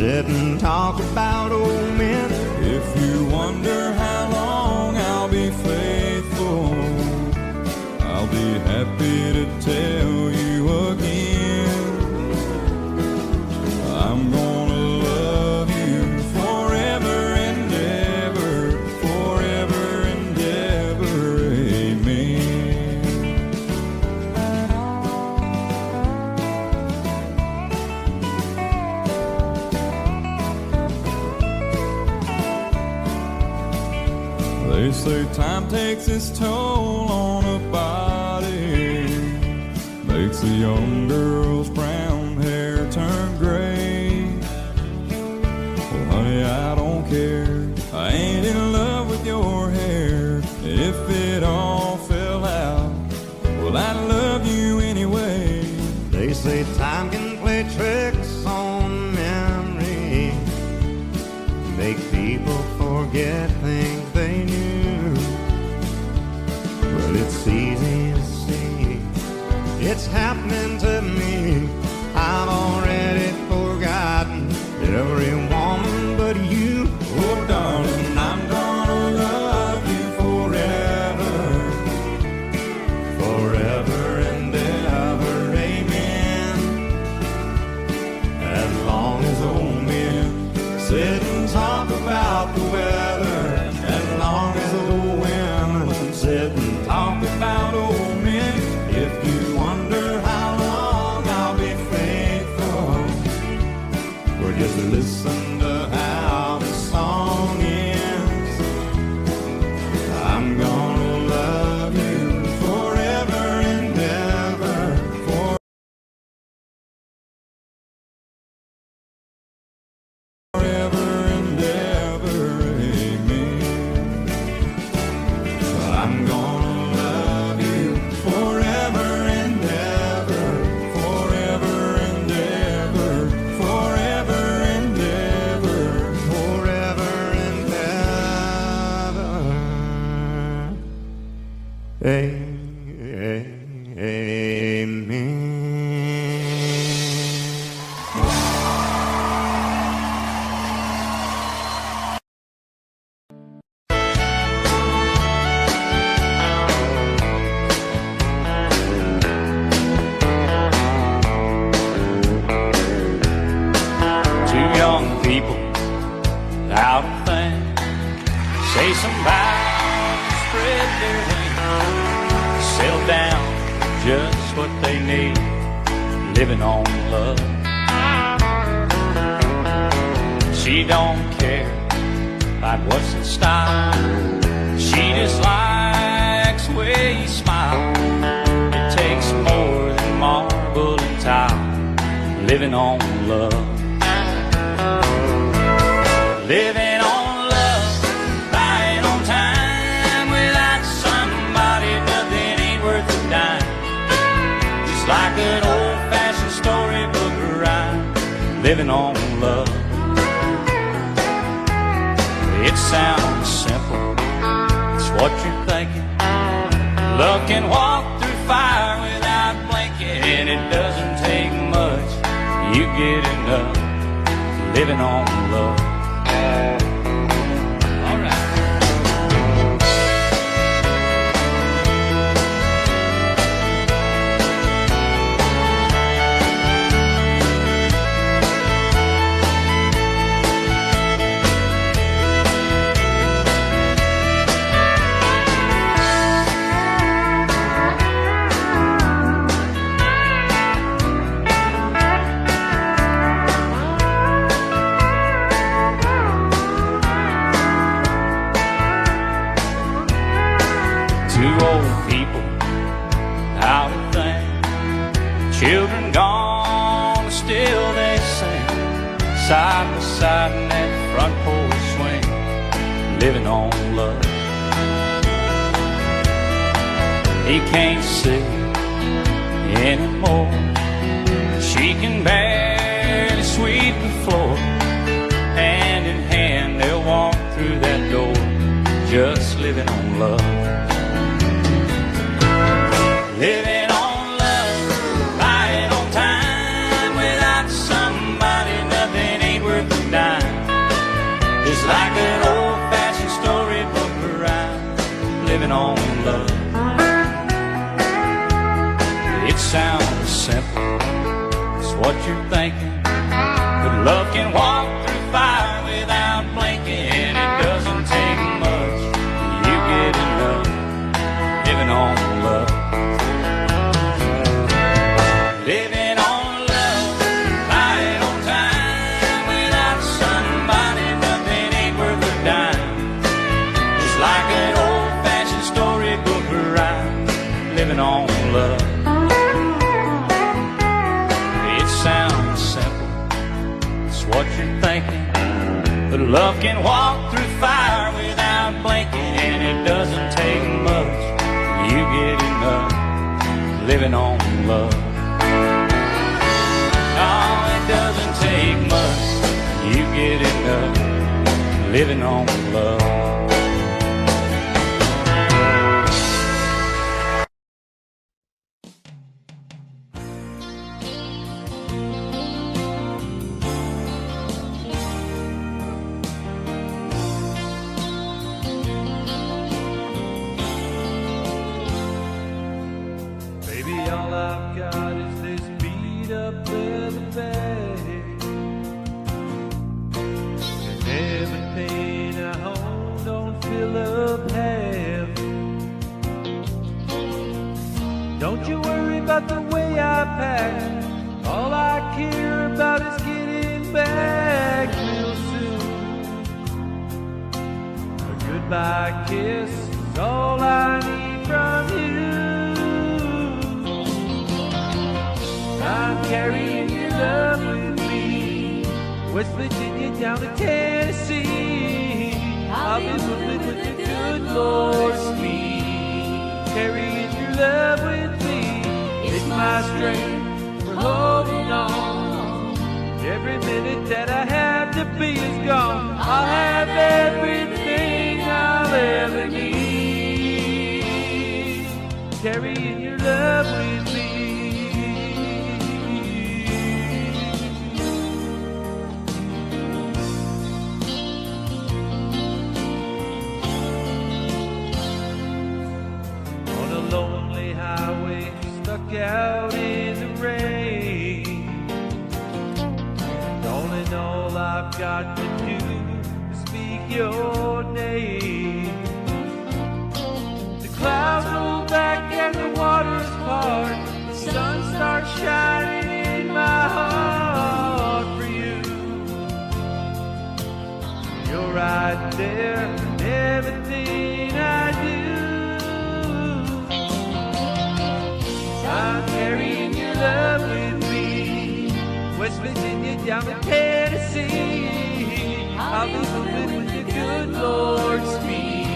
sit and talk about old men. If you wonder how long I'll be faithful, I'll be happy to tell you again. I'm gonna love you forever and ever, forever and ever, amen. They say time takes its toll on a body, makes a young girl's brown hair turn gray. Well, honey, I don't care, I ain't in love with your hair. If it all fell out, well, I love you anyway. They say time can play tricks on memory, make people forget things they knew. Well, it's easy to see, it's happening to me. I've already forgotten every woman but you. Oh, darling, I'm gonna love you forever, Forever and ever, amen. As long as old men sit and talk about the weather, as long as old women sit and talk about old men. If you wonder how long I'll be faithful, or just listen to how the song ends, I'm gonna love you forever and ever, forever and ever, amen. I'm gonna love you forever and ever, Forever and ever, forever and ever, forever and ever. Amen. Two young people out of thing, say some vows, spread their wings, settle down just what they need, living on love. She don't care about what's in style, she just likes the way you smile. It takes more than marble and tile, living on love. Living on love, buying on time. Without somebody, nothing ain't worth a dime. Just like an old-fashioned storybook rhyme, living on love. It sounds simple, it's what you're thinking. Love can walk through fire without blinking, and it doesn't take much, you get enough, living on love. All right. Two old people out of thing, children gone, still they sing, side by side in that front porch swing, living on love. He can't see anymore, she can barely sweep the floor. Hand in hand they'll walk through that door, just living on love. Living on love, buying on time. Without somebody, nothing ain't worth a sounds simple, it's what you're thinking. But love can walk through fire without blinking. It doesn't take much, you get enough living on love. Living on love, right on time. Without somebody, nothing ain't worth a dime. It's like an old-fashioned storybook ride. Living on love. It sounds simple, it's what you're thinking. But love can walk through fire without blinking. And it doesn't take much, you get enough living on love. No, it doesn't take much, you get enough living on love. All I've got is this beat up leather bag, and everything I own don't fill up half. Don't you worry about the way I pack, all I care about is getting back real soon. A goodbye kiss is all I need from you. I'm carrying your love with me, West Virginia down to Tennessee. I'll be moving with the good Lord's speed. Carrying your love with me, it's my strength for holding on. Every minute that I have to be is gone. I'll have everything I'll ever need. Carrying your love with me. Lonely highway, stuck out in the rain. Darling, all I've got to do is speak your name. The clouds roll back and the waters part. The sun starts shining in my heart for you. You're right there in everything I do. I'm carrying your love with me, West Virginia down to Tennessee. I'll be moving with the good Lord's speed.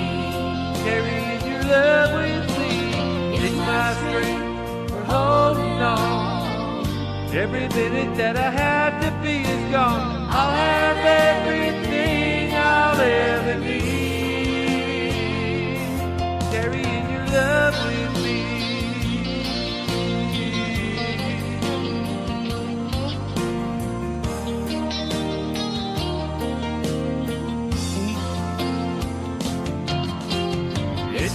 Carrying your love with me, it's my strength for holding on. Every minute that I have to be is gone. I'll have everything I'll ever need. Carrying your love with me.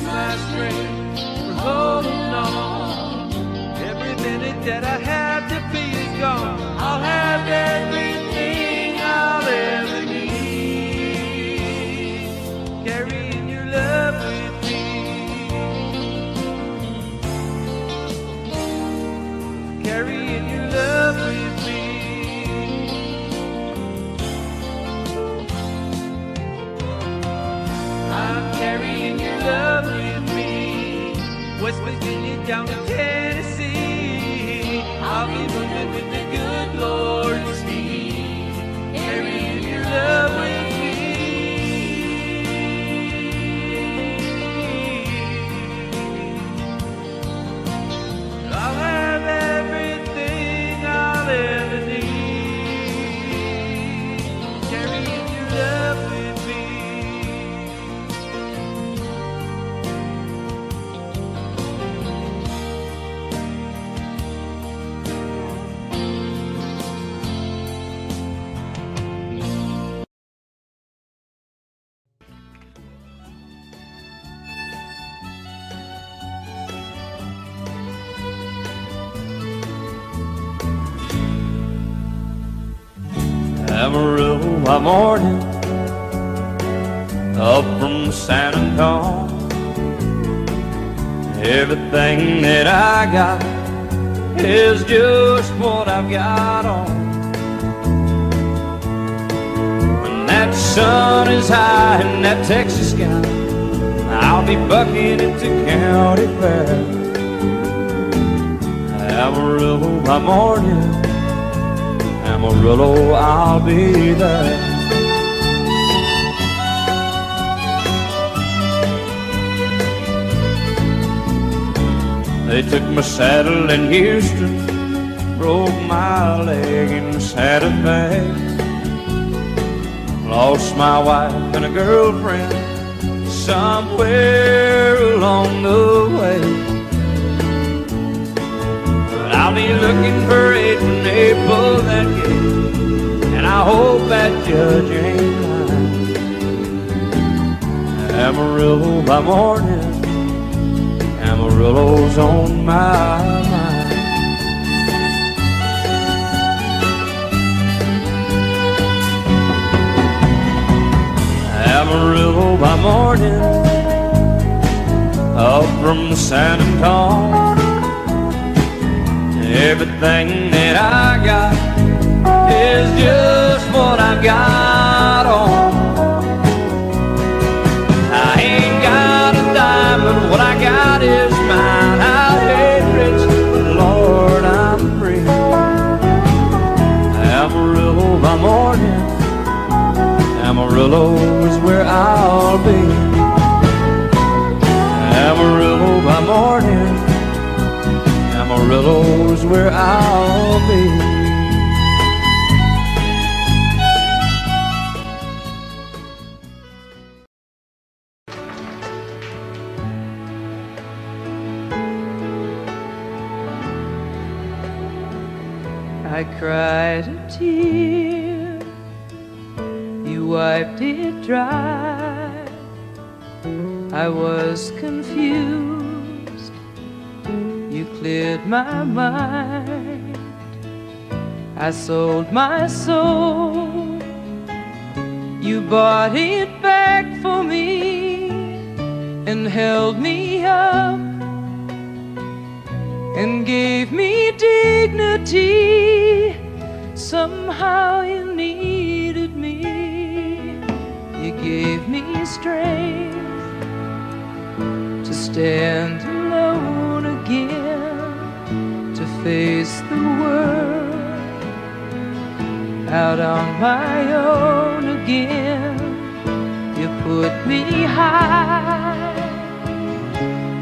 My strength for holding on. Every minute that I have to be is gone. I'll have everything I'll ever need. Amarillo by morning, up from San Antonio. Everything that I got is just what I've got on. When that sun is high in that Texas sky, I'll be bucking into county fair. Amarillo by morning, Amarillo, I'll be there. They took my saddle in Houston, broke my leg in Santa Fe. Lost my wife and a girlfriend somewhere along the way. But I'll be looking for it when they pull that gate, and I hope that judge ain't lying. Amarillo by morning, Amarillo's on my mind. Amarillo by morning, up from San Antonio. Everything that I got is just what I've got on. I ain't got a dime, but what I got is mine. I ain't rich, but Lord, I'm free. Amarillo by morning, Amarillo is where I'll be. Amarillo by morning, Amarillo is where I'll be. I cried a tear, you wiped it dry. I was confused, you cleared my mind. I sold my soul, you bought it back for me and held me up and gave me dignity. Somehow you needed me. You gave me strength to stand alone again, to face the world out on my own again. You put me high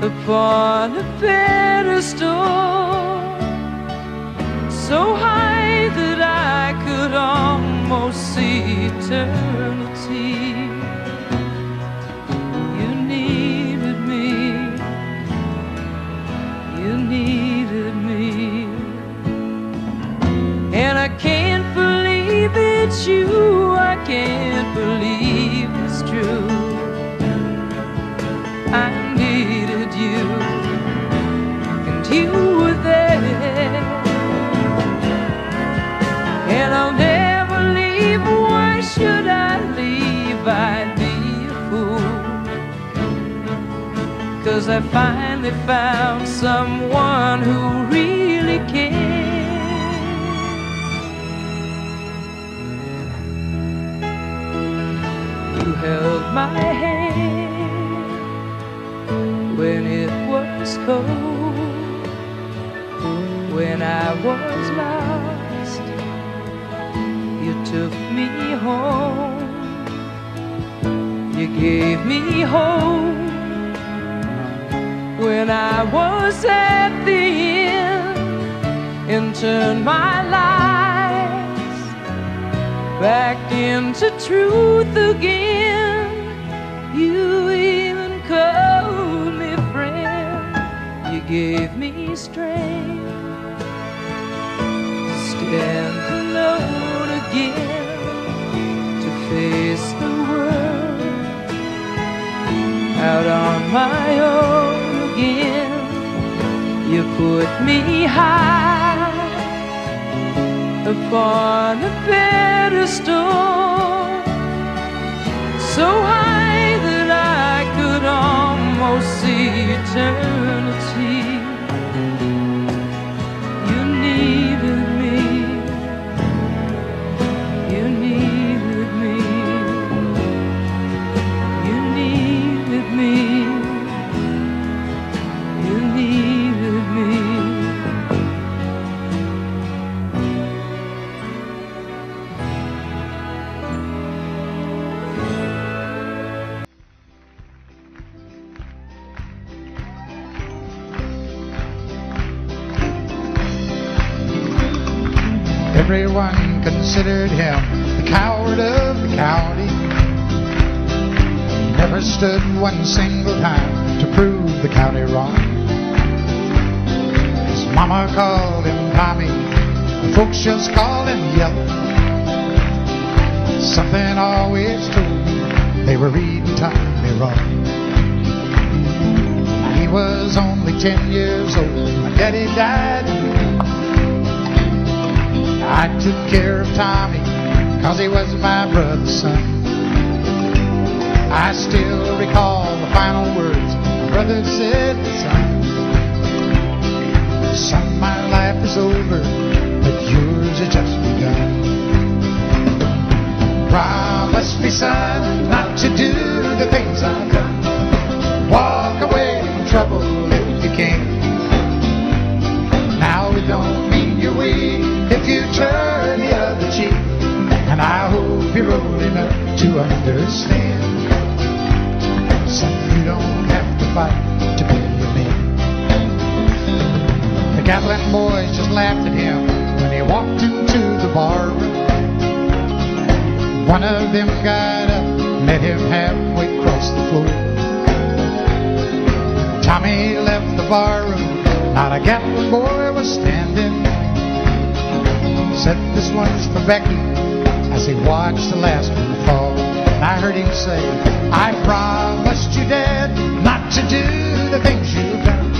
upon a pedestal, so high that I could almost see eternity. You needed me, you needed me, and I can't believe it's you, I can't believe it's true. I needed you, and you were there. And I'll never leave, why should I leave? I'd be a fool, 'cause I finally found someone who really cares. You held my hand when it was cold, when I was lost. You took me home, you gave me hope when I was at the end, and turned my life back into truth again. You even called me friend, you gave me strength to stand alone again, to face the world out on my own again. You put me high upon a pedestal, so high that I could almost see eternity. You needed me, you needed me, you needed me, you needed me. Everyone considered him the coward of the county. He never stood one single time to prove the county wrong. His mama called him Tommy, the folks just called him Yellow. Something always told me they were reading Tommy wrong. He was only 10 years old when Daddy died. I took care of Tommy, 'cause he was my brother's son. I still recall the final words my brother said, son. Son, my life is over, but yours has just begun. Promise me, son, not to do the things I've done. Walk away from trouble if you can. Now it don't mean you're weak if you turn the other cheek, and I hope you're old enough to understand. Son, you don't have to fight to be a man. The Gatlin boys just laughed at him when he walked into the bar room. One of them got up, met him halfway across the floor. Tommy left the bar room, not a Gatlin boy was standing. Said, this one's for Becky, as he watched the last one fall. And I heard him say, I promised you, Dad, not to do the things you've done.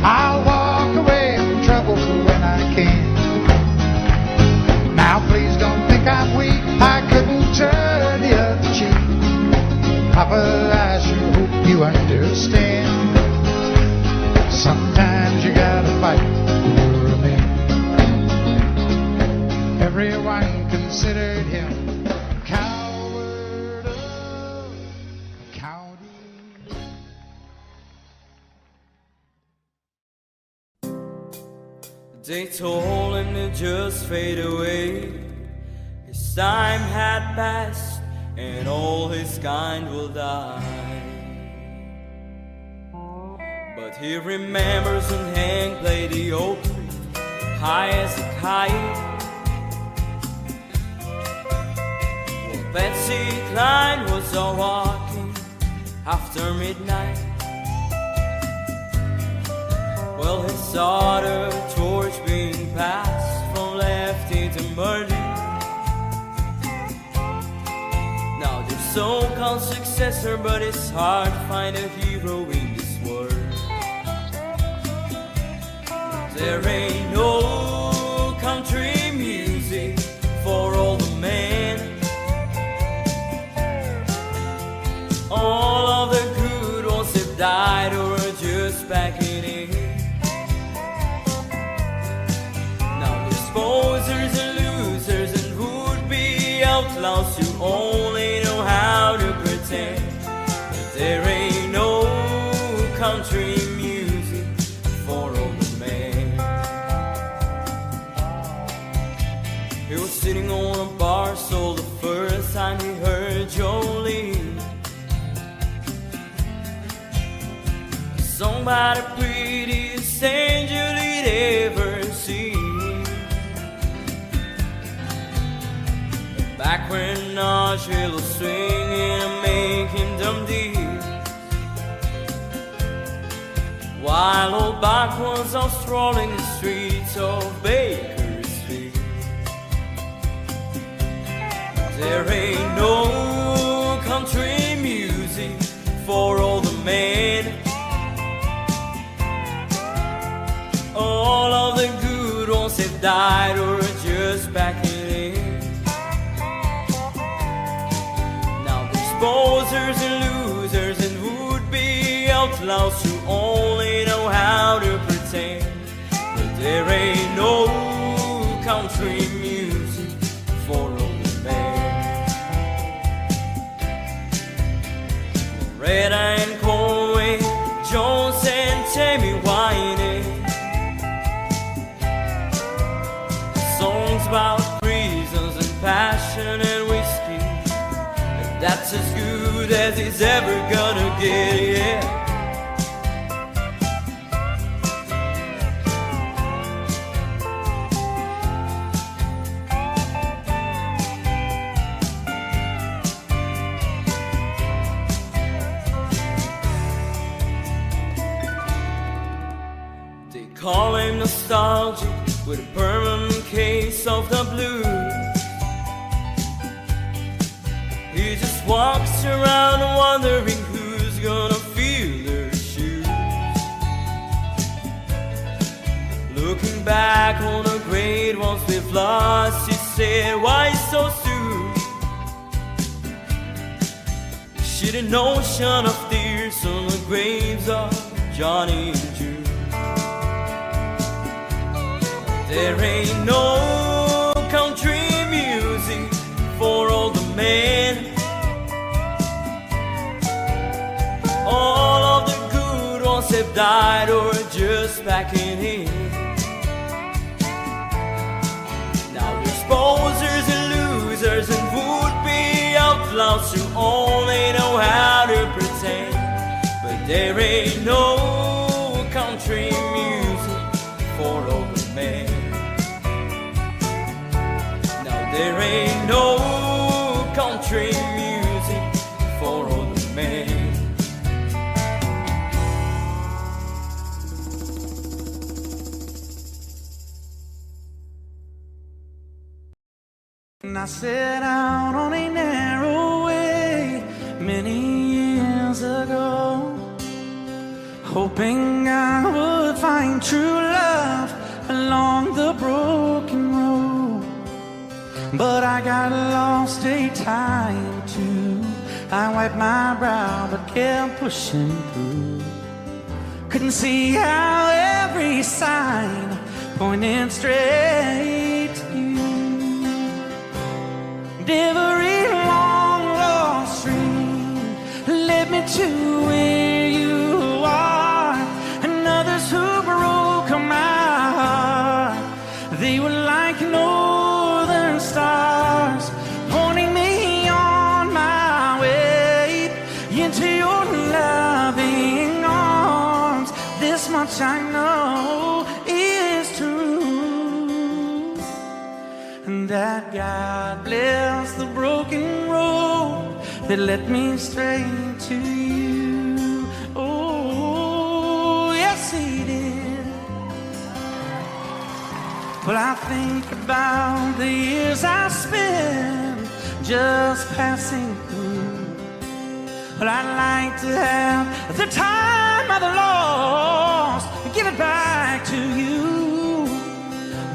I'll walk away from trouble when I can. Now please don't think I'm weak, I couldn't turn the other cheek. Papa, I sure hope you understand. Sometimes you gotta fight for a man. Everyone considered him coward of the county. They told him to just fade away. His time had passed and all his kind will die. But he remembers when Hank played the oak tree high as a kite. Betsy Klein was a walking after midnight. Well, he saw the torch being passed from lefty to murder. Now there's so-called successor, but it's hard to find a hero in this world. There ain't no country music for all the men. All of the good ones have died or are just backing in. Now there's posers and losers and would-be outlaws who only know how to pretend. But there ain't no country music for all the men. He was sitting on a bar stool the first time he heard Jolene. Sung by the prettiest angel he'd ever seen. Back when Nashville was swinging and making them deep, while old Buck was out strolling the streets of Bakersfield. There ain't no country music for all the men. All of the good ones have died or are just back in. outlaws who only know how to pretend. But there ain't no country music for old men. Loretta and Conway, Jones and Tammy Wynette, songs about prisons and passion and whiskey, and that's as good as it's ever gonna get, yeah. They call him nostalgic with a permanent case of the blues. He just walks around wondering who's gonna feel their shoes. Looking back on the great ones we've lost, he said, why so soon? Shed an ocean of tears on the graves of Johnny and June. There ain't no country music for all the men. All of the good ones have died or are just backing in. Now there's posers and losers and would-be outlaws who only know how to pretend. But there ain't no country music for all the men. There ain't no country music for all the men. And I set out on a narrow way many years ago, hoping I would find true love along the broken road. But I got lost a time or two. I wiped my brow but kept pushing through. Couldn't see how every sign pointed straight to you. Every long lost stream led me to where you are, and others who broke my heart, they were like northern stars, pointing me on my way into your loving arms. This much I know is true, and that God bless the broken road that led me straight to you. Oh, yes, He did. Well, I think about the years I spent just passing through. Well, I'd like to have the time I've lost and give it back to you.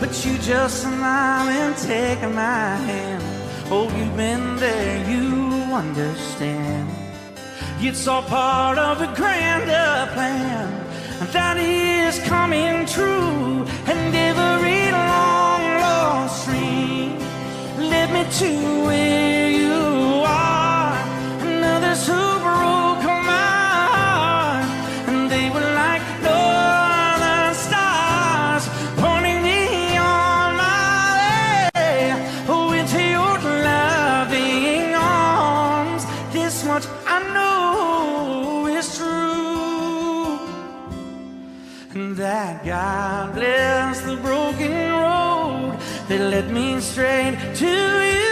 But you just smile and take my hand. Oh, you've been there, you understand. It's all part of a grander plan that is coming true. And every long lost stream led me to where you are, and others who broke my heart, and they were like northern stars, pointing me on my way, oh, into your loving arms. This much I know is true, and that God bless the broken road that led me straight to you.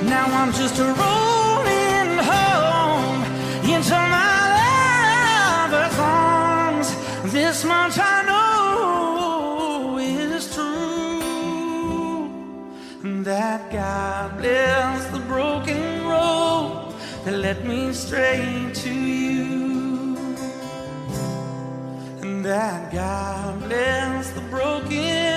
Now I'm just rolling home into my lover's arms. This much I know is true, that God bless the broken road that led me straight to you. that God bless the broken.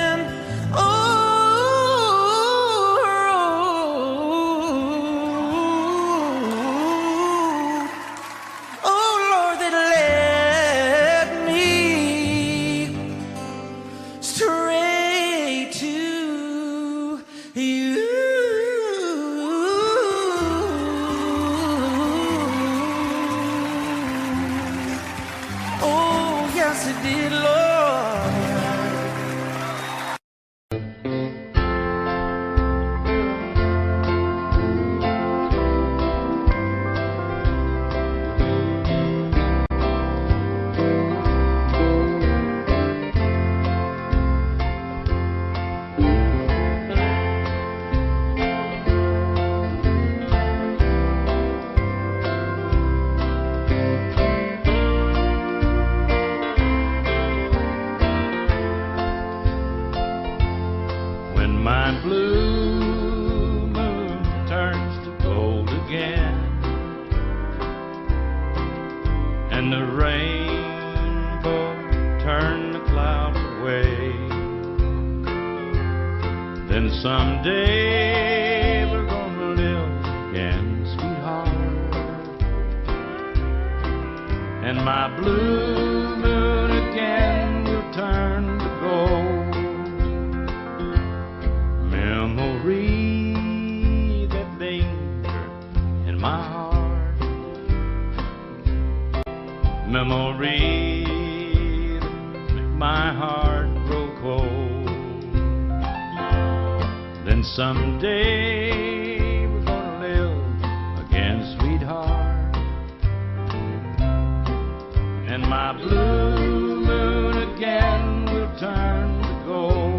Someday we're gonna live again, sweetheart. And my blue moon again will turn to gold. Memories that linger in my heart. Memories that make my heart grow cold. Then someday we're gonna live again, sweetheart. And my blue moon again will turn to gold.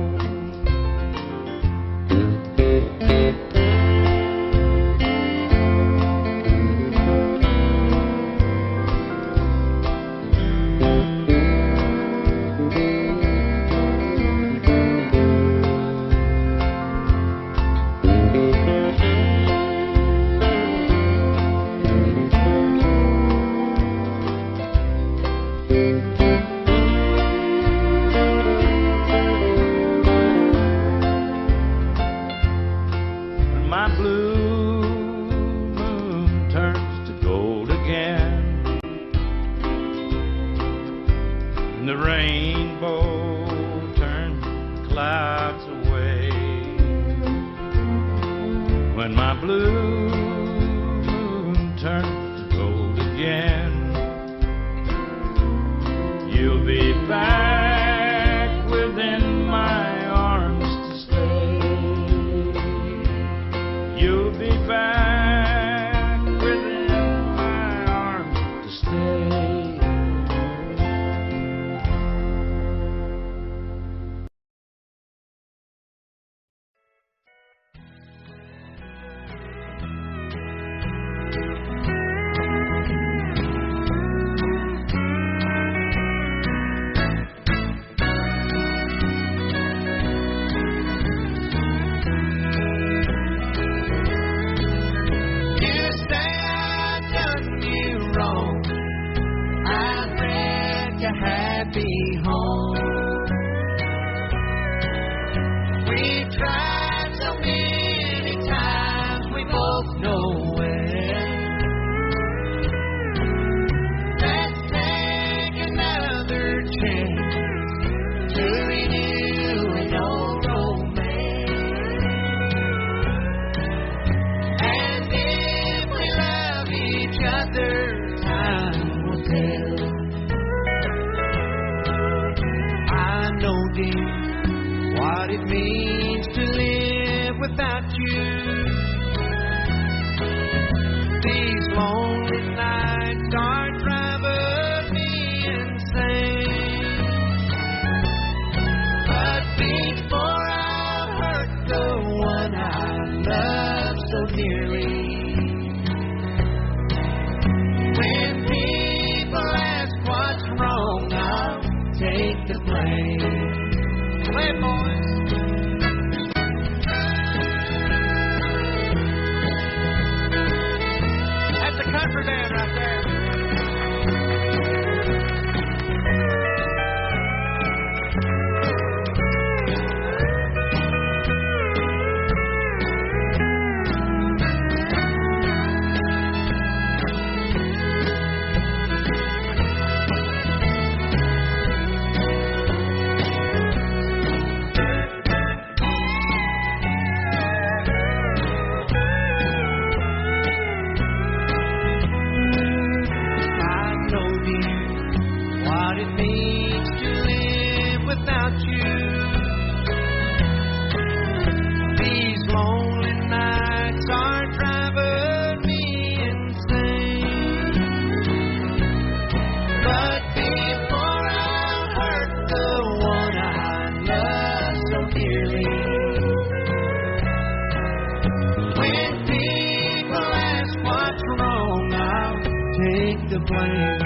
the blame.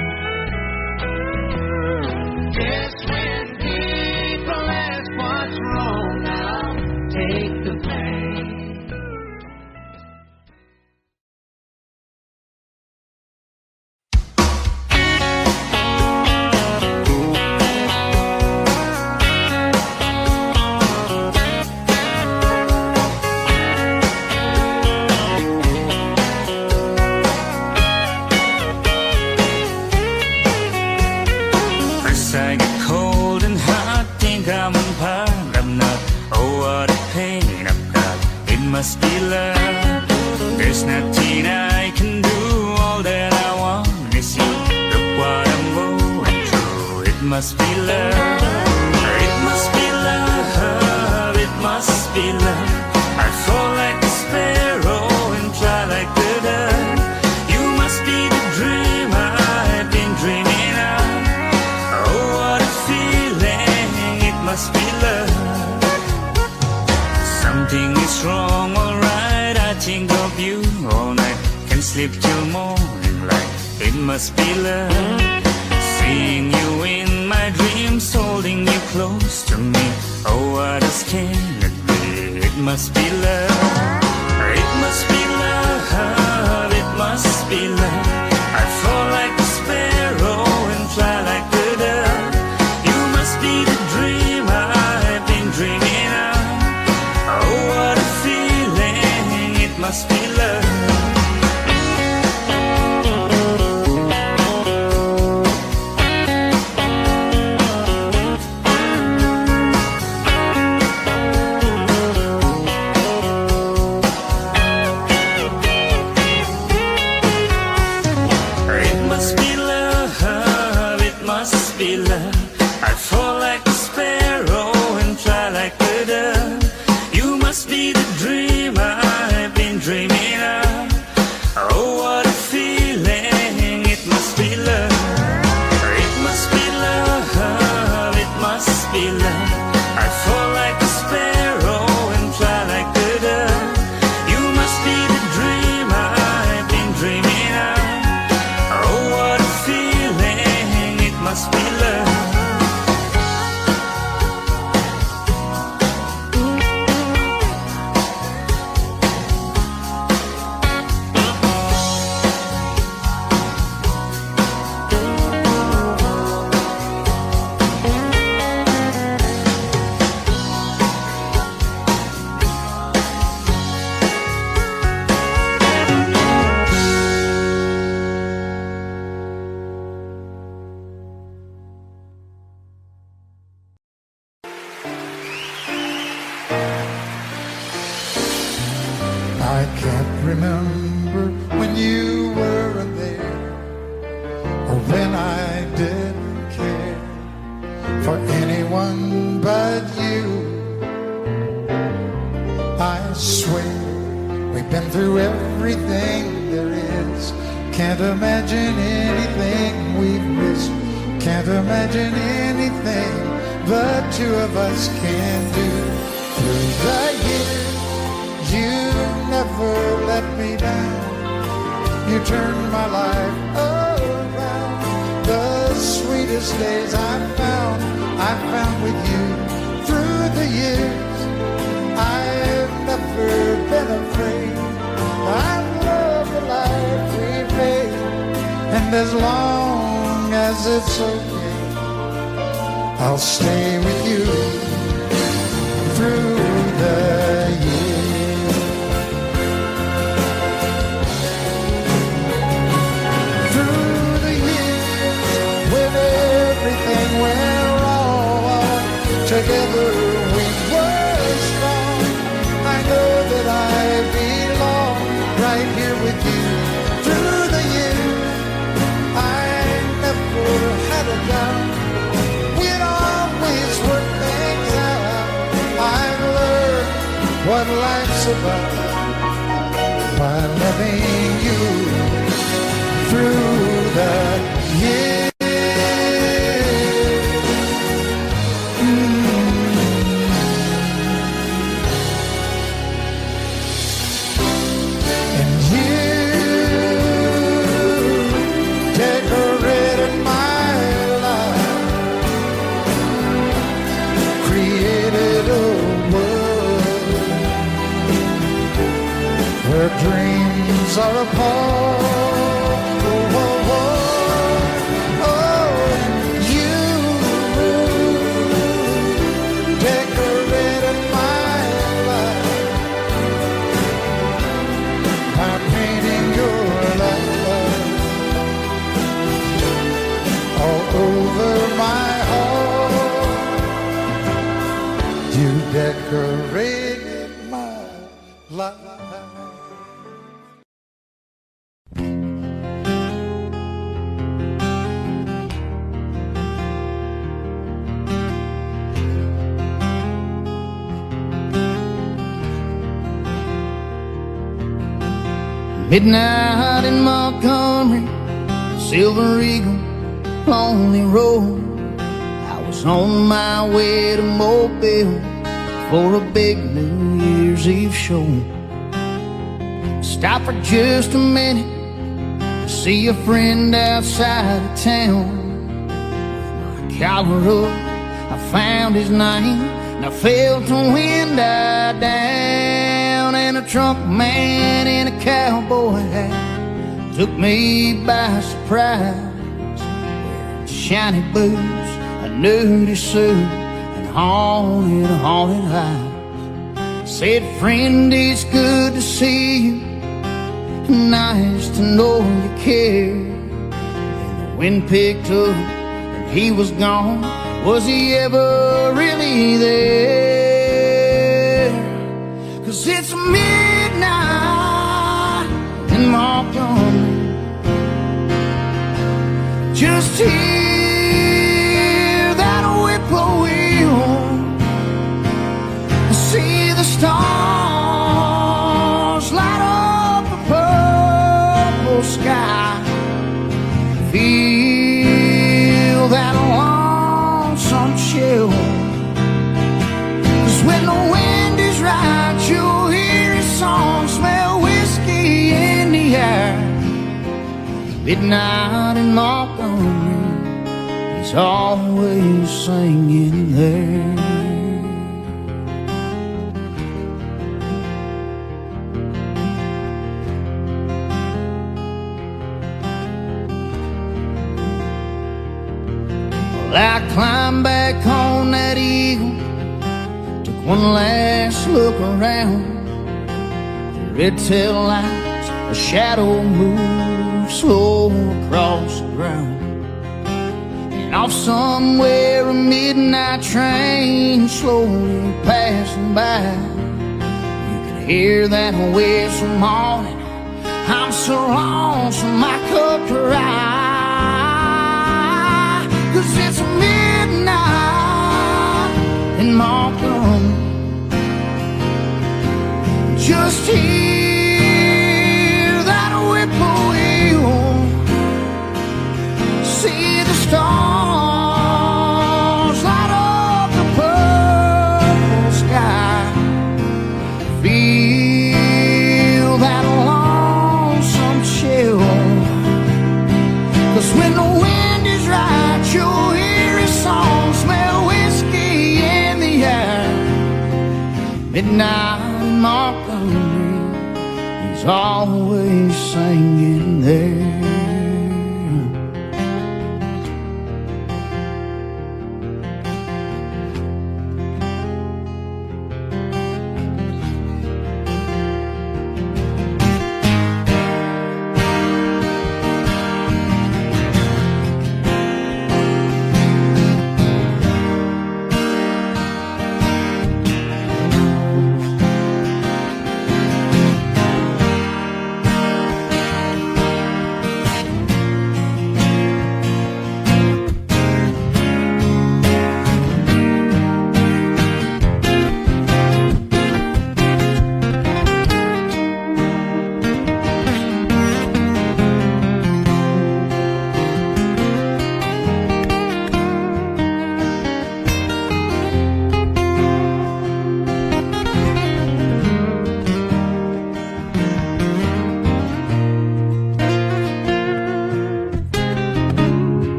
Yes, when people ask what's wrong, now take the blame. I get cold and hot, think I'm on par. I'm not, oh what a pain I've got. It must be love. There's nothing I can do. All that I want is you. Look what I'm going through. It must be love. It must be love. It must be love. I fall like a sparrow and fly like the dove. You must be the dream I've been dreaming of. Oh, what a feeling, it must be love. Something is wrong, alright, I think of you all night. Can sleep till morning light, it must be love. Seeing you in my dreams, holding you close to me. Oh, what else can it be? It must be love. It must be love, it must be love. I fall like a sparrow and fly like the dove. You must be the dream I've been dreaming of. Oh, what a feeling, it must be love. Be love. I fall like a sparrow and fly like the dove. You must be the dream I've been dreaming of. Oh, what a feeling, it must be love. It must be love, it must be love. I fall like a sparrow and fly like the dove. You must be the dream I've been dreaming of. Oh, what a feeling, it must be love. I can't remember when you weren't there, or when I didn't care for anyone but you. I swear we've been through everything there is. Can't imagine anything we've missed. Can't imagine anything the two of us can do. Through the years, you never let me down. You turned my life around. The sweetest days I found with you. Through the years, I've never been afraid. I love the life we've made, and as long as it's okay, I'll stay with you through the years. Through the years, when everything went wrong, together we were strong. I know that I belong right here with you. Through the years, I never had a doubt. We'd always work things out. I've learned what life's about by loving you through the years. And you take worlds are apart. Oh, oh, oh, oh, you decorated my life by painting your love all over my heart. You decorated my life. Midnight in Montgomery, Silver Eagle, Lonely Road. I was on my way to Mobile for a big New Year's Eve show. Stopped for just a minute to see a friend outside of town. With my collar up, I found his name, and I felt the wind die down. And a trunk man in a cowboy hat took me by surprise, wearing shiny boots, a nudie suit, and haunted eyes. Said, friend, it's good to see you, nice to know you care. Then the wind picked up and he was gone. Was he ever really there? 'Cause it's midnight in Montgomery. Just hear that whippoorwill, see the stars light up the purple sky, feel that lonesome chill. 'Cause when the wind is right, you'll hear his song, smell whiskey in the air. Midnight in Montgomery, he's always singing there. I climbed back on that Eagle, took one last look around. The red tail lights, a shadow moved slow across the ground. And off somewhere a midnight train slowly passing by. You can hear that whistle moaning, I'm so lonesome I could cry. 'Cause it's midnight in Montgomery. Just hear that whippoorwill, see the stars light up the purple sky, feel that lonesome chill. 'Cause when the wind is right, you'll hear his song, smell whiskey in the air. Midnight in Montgomery, he's always singing there.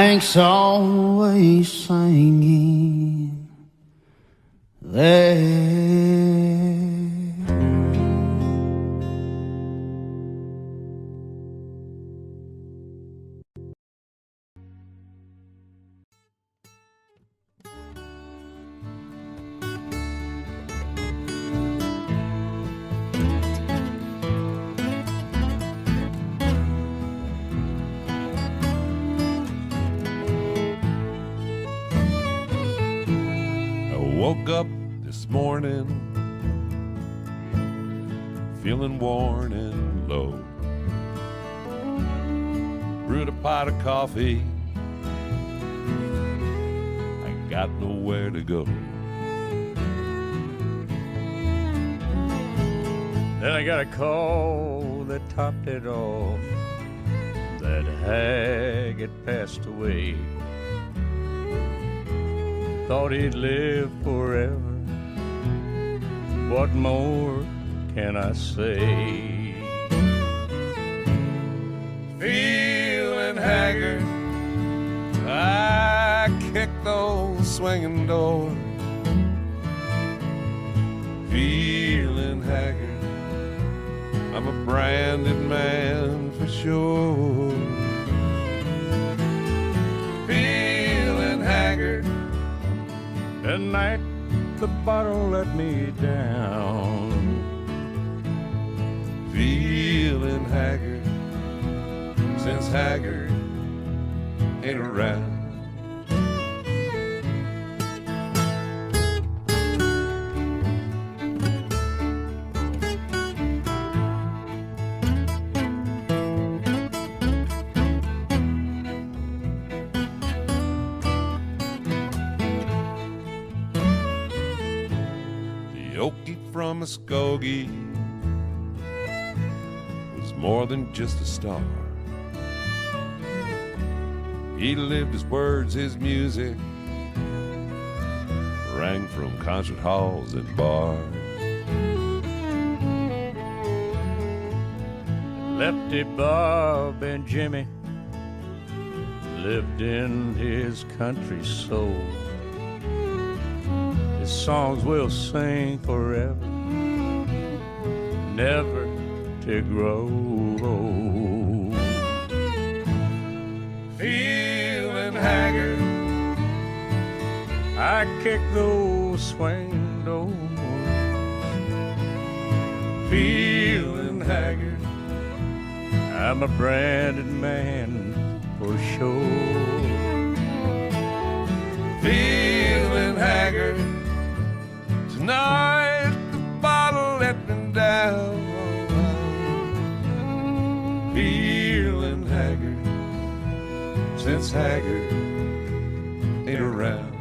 Frank's always singing there. Woke up this morning feeling worn and low. Brewed a pot of coffee, I got nowhere to go. Then I got a call that topped it off. That hag had passed away. Thought he'd live forever. What more can I say? Feeling haggard, I kicked those swinging doors. Feeling haggard, I'm a branded man for sure. Feeling haggard, That night the bottle let me down. feeling haggard, since haggard ain't around. The Okie from Muskogee was more than just a star. He lived his words, his music rang from concert halls and bars. Lefty Bob and Jimmy lived in his country soul. His songs will sing forever, never to grow old. Feeling haggard, I kick those swing doors. feeling haggard, I'm a branded man for sure. feeling haggard. Tonight the bottle let me down. Feeling haggard, since haggard ain't around.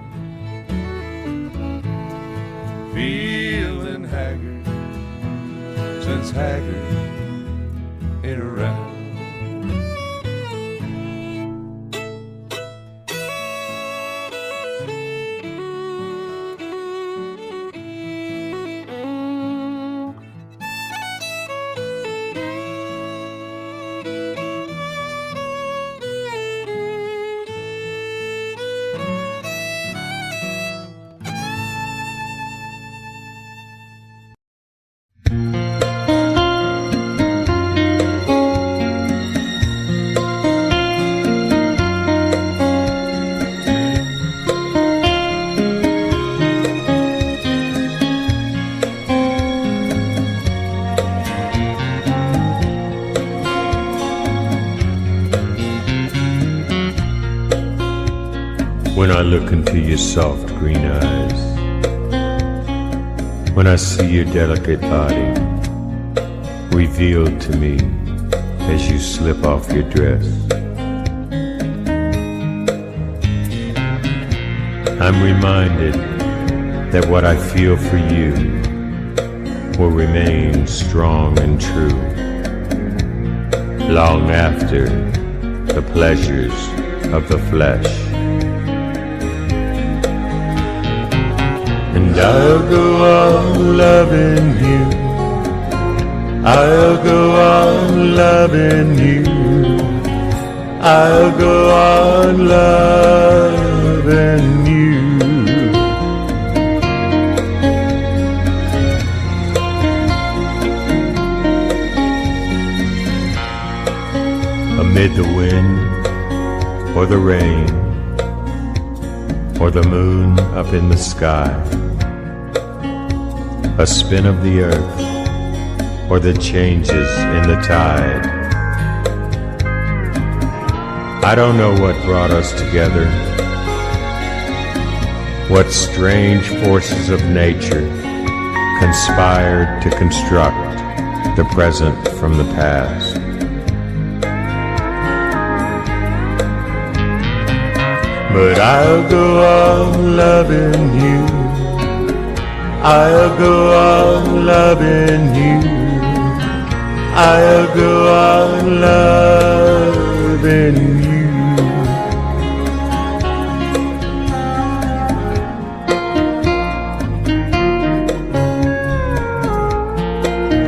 Feeling haggard, since haggard ain't around. When I look into your soft green eyes, when I see your delicate body revealed to me as you slip off your dress, I'm reminded that what I feel for you will remain strong and true long after the pleasures of the flesh. And I'll go on loving you, I'll go on loving you, I'll go on loving you. Amid the wind, or the rain, or the moon up in the sky, a spin of the earth, or the changes in the tide. I don't know what brought us together, what strange forces of nature conspired to construct the present from the past. But I'll go on loving you. I'll go on loving you. I'll go on loving you.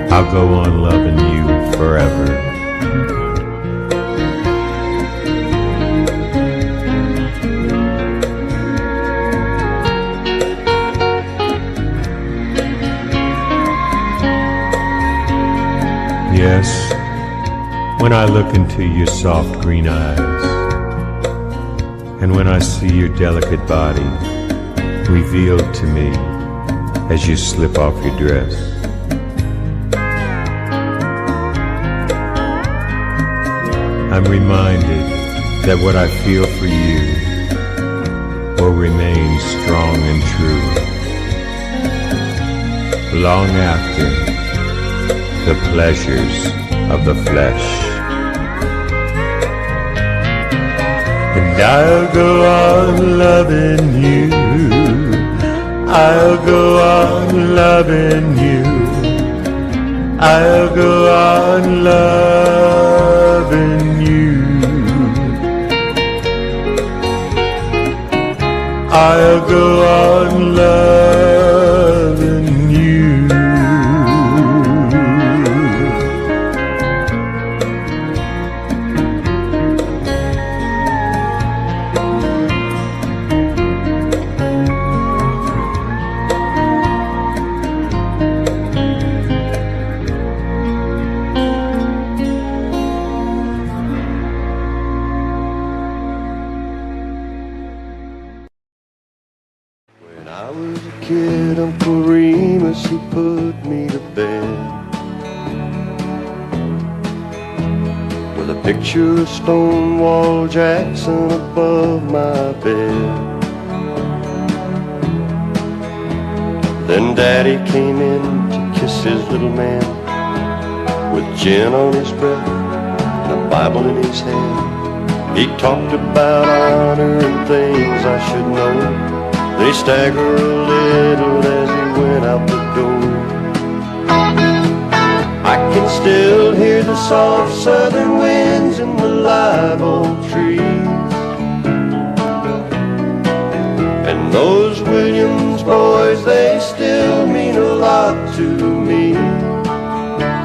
I'll go on loving you forever. Yes, when I look into your soft green eyes, and when I see your delicate body revealed to me as you slip off your dress, I'm reminded that what I feel for you will remain strong and true long after the pleasures of the flesh. And I'll go on loving you. I'll go on loving you. I'll go on loving you. I'll go on loving you. When I was a kid, Uncle Remus, he put me to bed with a picture of Stonewall Jackson above my bed. Then Daddy came in to kiss his little man with gin on his breath and a Bible in his hand. He talked about honor and things I should know. They staggered a little as he went out the door. I can still hear the soft southern winds in the live oak trees. And those Williams boys, they still mean a lot to me.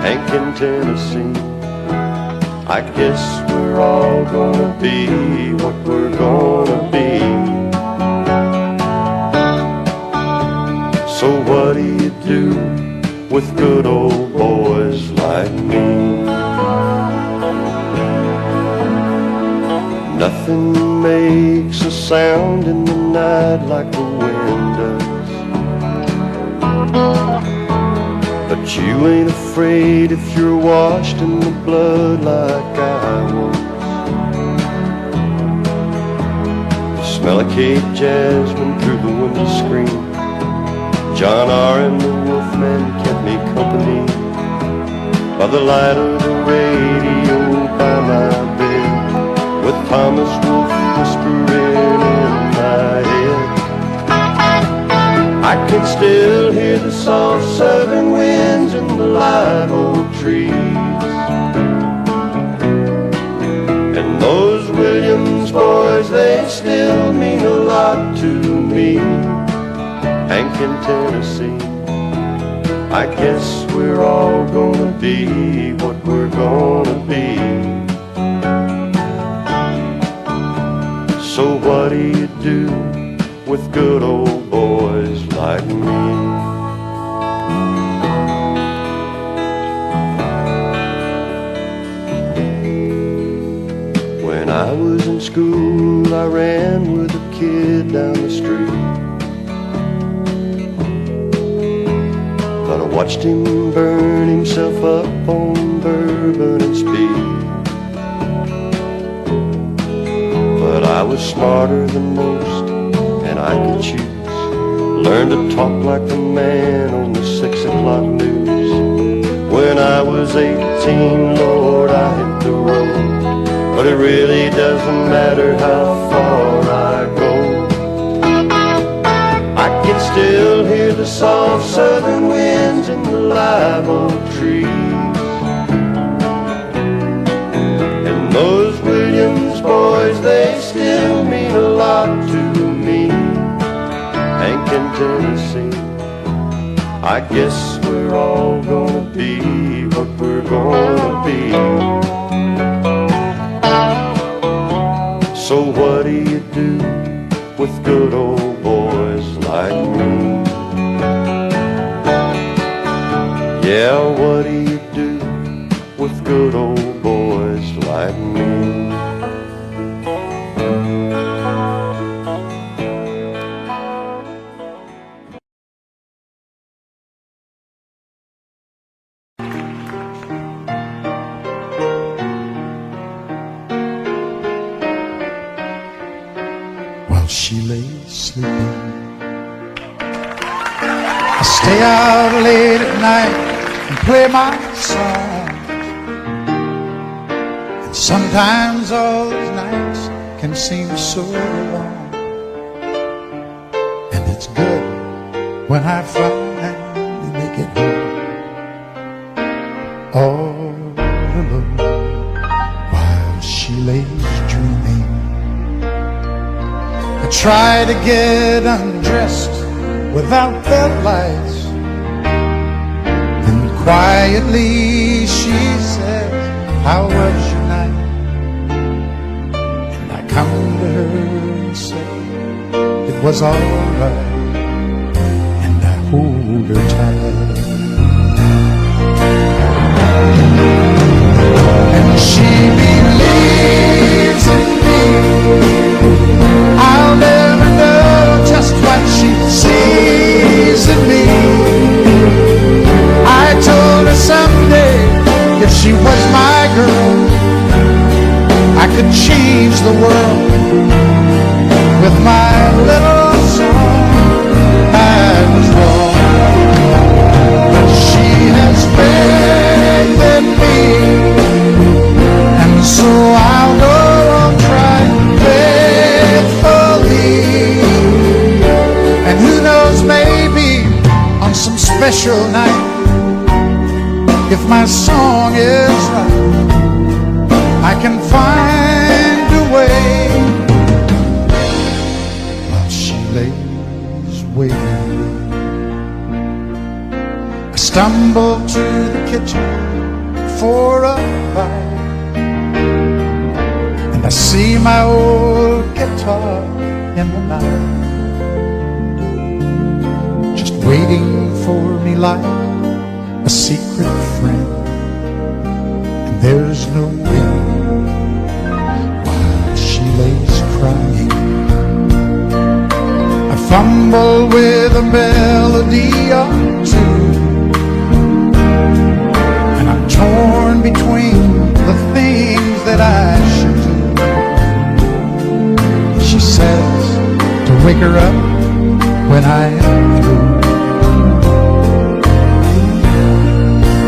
Hank in Tennessee, I guess we're all gonna be what we're gonna be. So what do you do with good old boys like me? Nothing makes a sound in the night like the wind does. But you ain't afraid if you're washed in the blood like I was. The smell of Cape jasmine through the window screen, John R. and the Wolfman kept me company by the light of the radio by my bed, with Thomas Wolfe whispering in my head. I can still hear the soft southern winds in the live oak trees. And those Williams boys, they still mean a lot to me. Hank in Tennessee, I guess we're all gonna be what we're gonna be. what do you do with good old boys like me? When I was in school, I ran with a kid down the street. But I watched him burn himself up on bourbon and speed. But I was smarter than most, and I could choose. Learned to talk like a man on the 6 o'clock news. When I was 18, Lord, I hit the road. But it really doesn't matter how far I go. I can still hear the soft southern winds in the live oak trees. And those Williams boys, they still mean a lot to me. Hank in Tennessee, I guess we're all gonna be what we're gonna be. So what do you do with good old boys like me? Yeah, what do you do with good old boys like me? She lay sleeping. I stay out late at night and play my song. And sometimes all these nights can seem so long. And it's good when I finally make it home, all alone, while she lays dreaming. Try to get undressed without the lights. Then quietly she says, how was your night? And I come to her and say, it was all right. And I hold her tight. And she believes in me. I'll never know just what she sees in me. I told her someday if she was my girl, I could change the world with my little song. I was wrong, but she has faith in me, and so I'll go on trying faithfully. And who knows, maybe on some special night, if my song is right, I can find a way. While she lays waiting, I stumble to the kitchen for a bite, and I see my old guitar in the night, just waiting for me like a secret friend. And there's no wind while she lays crying. I fumble with a melody or two, and I'm torn between the things that I should do. She says to wake her up when I am through.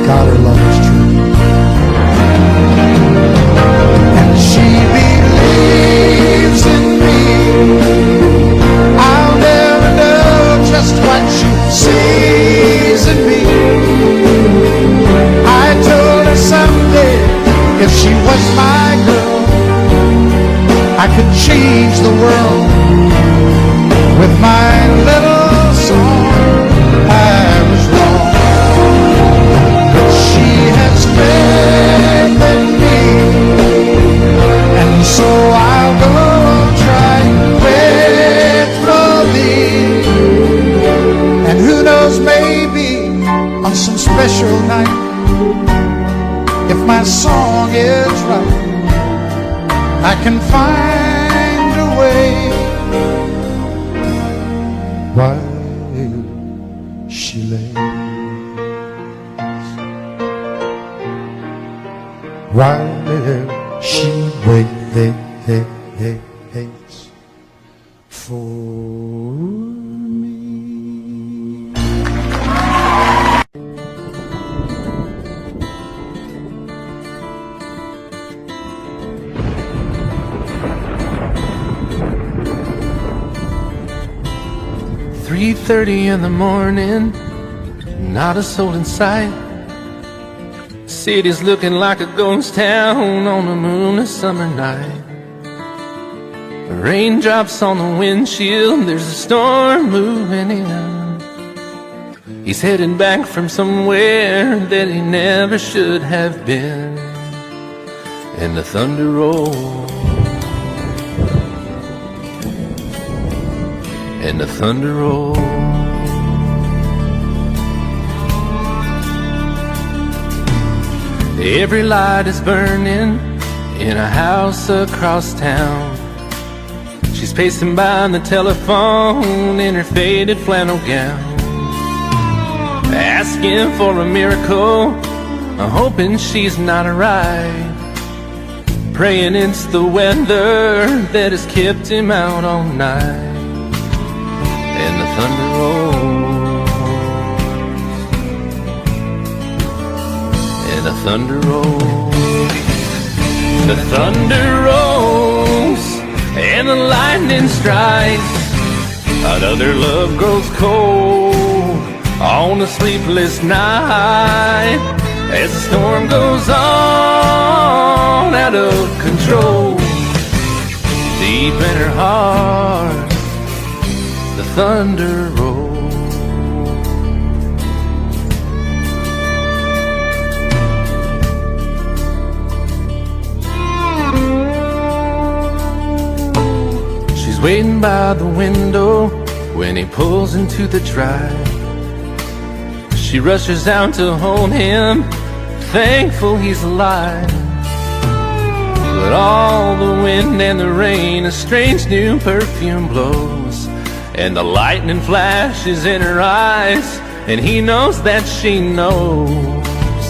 God, her love is true. And she believes in me. I'll never know just what she sees in me. I told her someday if she was my girl, I could change the world with my little song. I was wrong, but she has faith in me, and so I'll go on trying. special night. If my song is right, I can find a way. While she lays, while she waits for me. 3:30 in the morning, not a soul in sight. City's looking like a ghost town on a moonless summer night. Raindrops on the windshield, there's a storm moving in. He's heading back from somewhere that he never should have been. And the thunder rolls, and the thunder rolls. Every light is burning in a house across town. She's pacing by the telephone in her faded flannel gown, asking for a miracle, hoping she's not alright, praying it's the weather that has kept him out all night. And the thunder rolls, and the thunder rolls, the thunder rolls, and the lightning strikes. Another love grows cold on a sleepless night, as the storm goes on out of control. Deep in her heart, the thunder rolls. She's waiting by the window when he pulls into the drive. She rushes out to hold him, thankful he's alive. But all the wind and the rain, a strange new perfume blows, and the lightning flashes in her eyes, and he knows that she knows.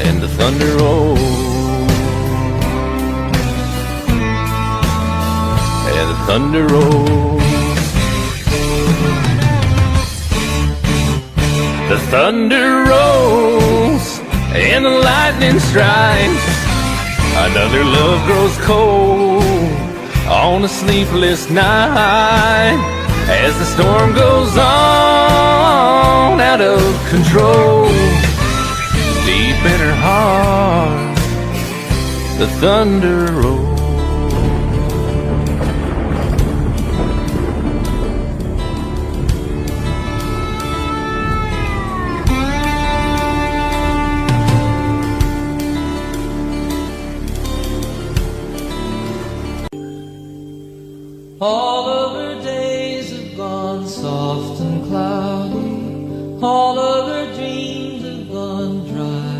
And the thunder rolls, and the thunder rolls. The thunder rolls, and the lightning strikes. Another love grows cold on a sleepless night, as the storm goes on out of control. Deep in her heart, the thunder rolls. All of her days have gone soft and cloudy, all of her dreams have gone dry,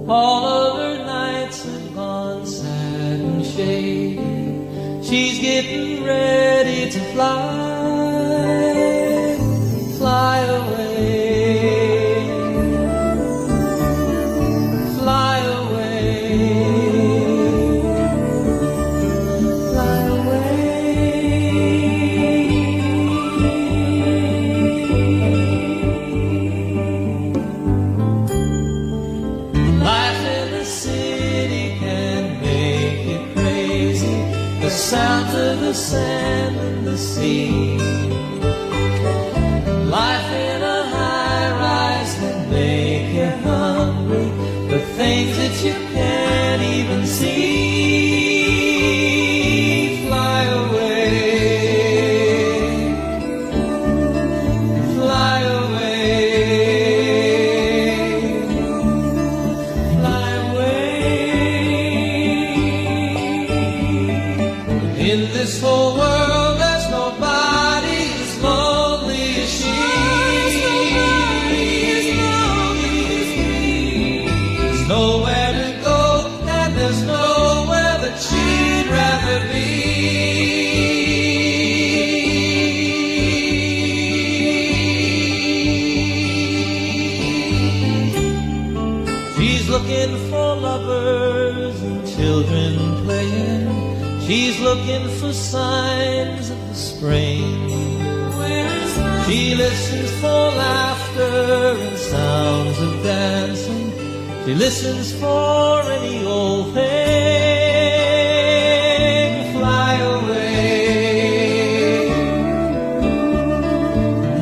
all of her nights have gone sad and shady. She's getting ready to fly, fly away, fly away. Sounds of the sand and the sea. Life in a high-rise can make you hungry, the things that you can't even see. Fly away, fly away, fly away. In this whole world children playing. She's looking for signs of the spring. She listens for laughter and sounds of dancing. She listens for any old thing. Fly away,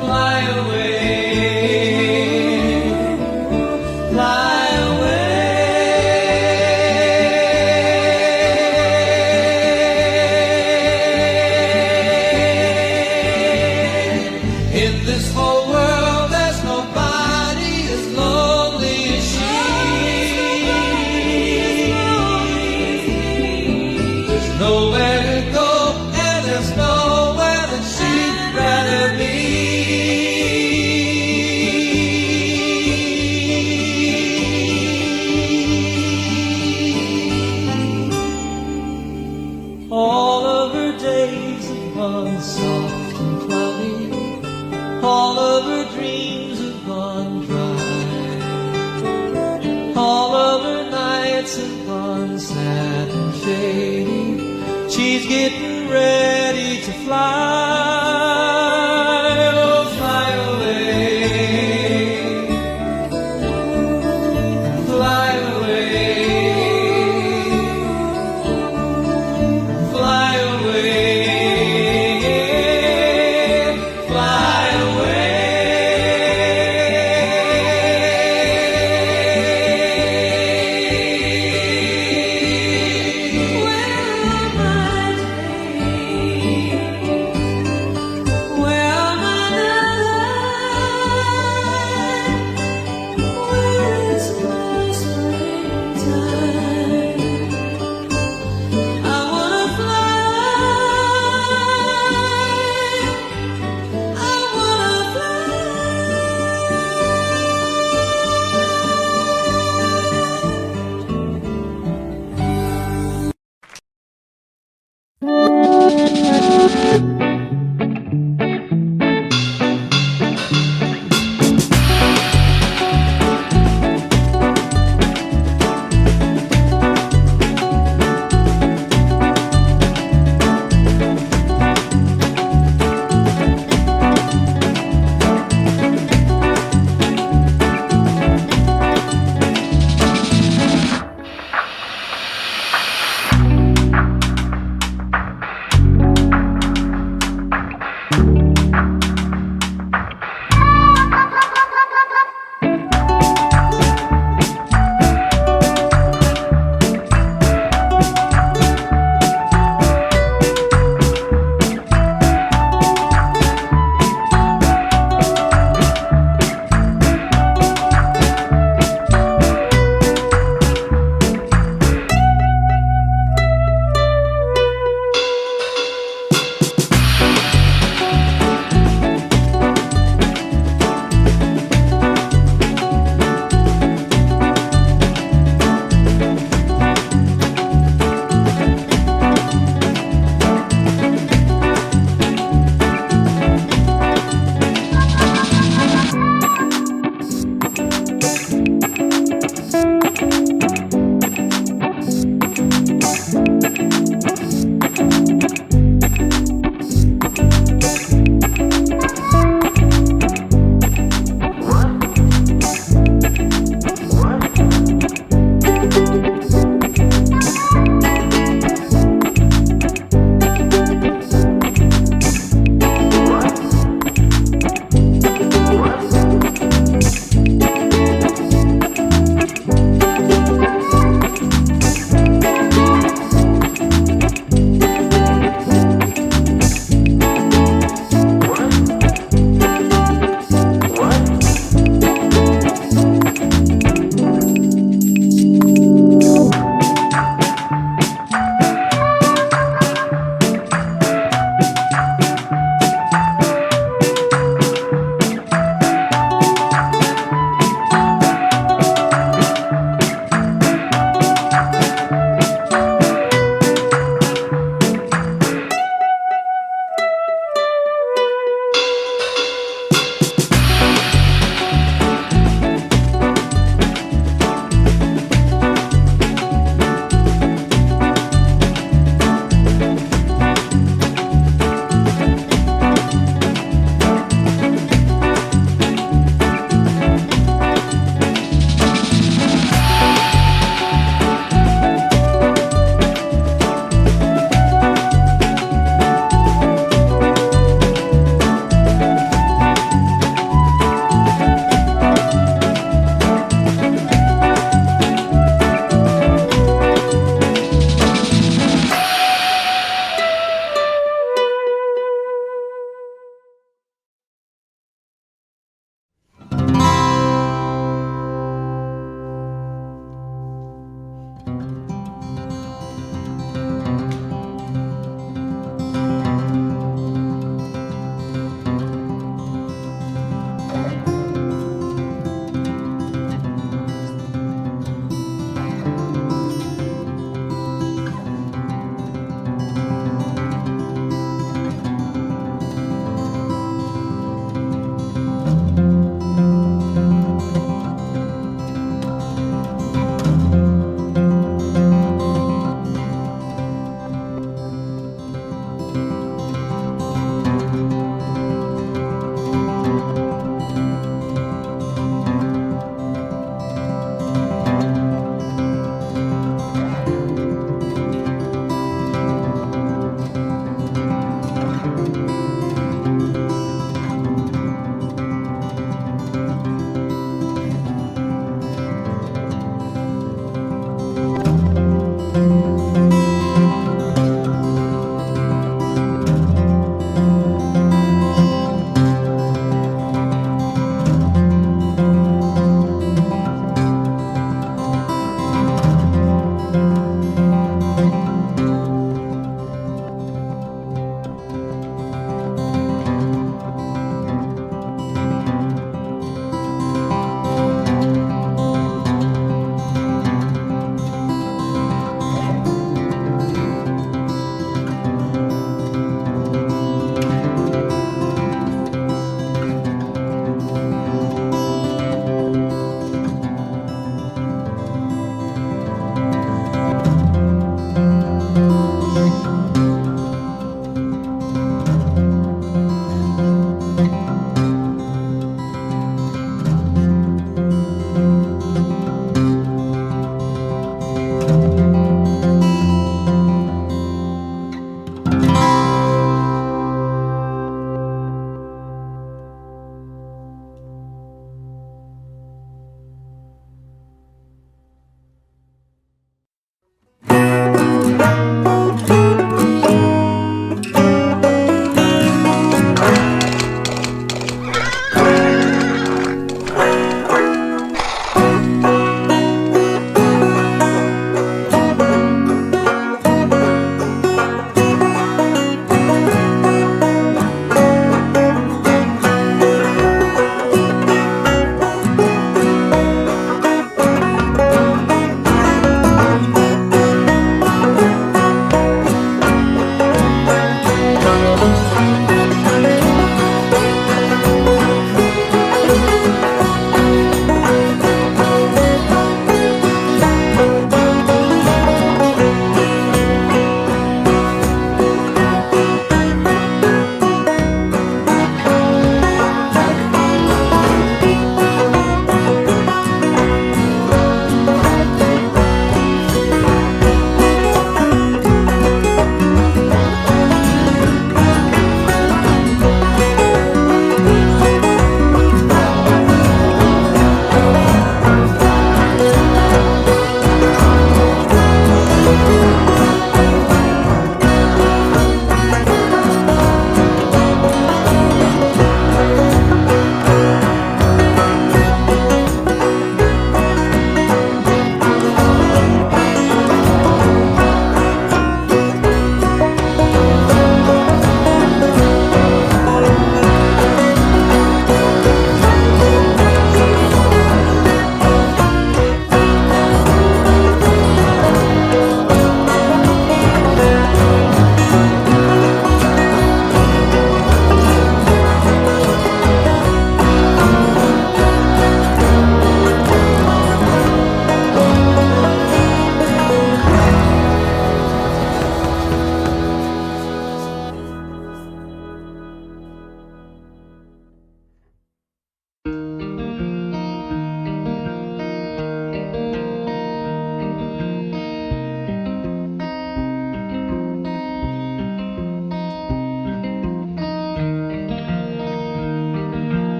fly away, fly away. In this whole world, there's nobody as lonely as she. There's nowhere to go, and there's nowhere that she'd rather be. All of her days have gone soft and cloudy. All of her dreams have gone dry. All of her nights have gone sad and shady. She's getting ready to fly. Oh, fly away, fly away, fly away, fly away. Where am I today?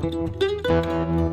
Thank you.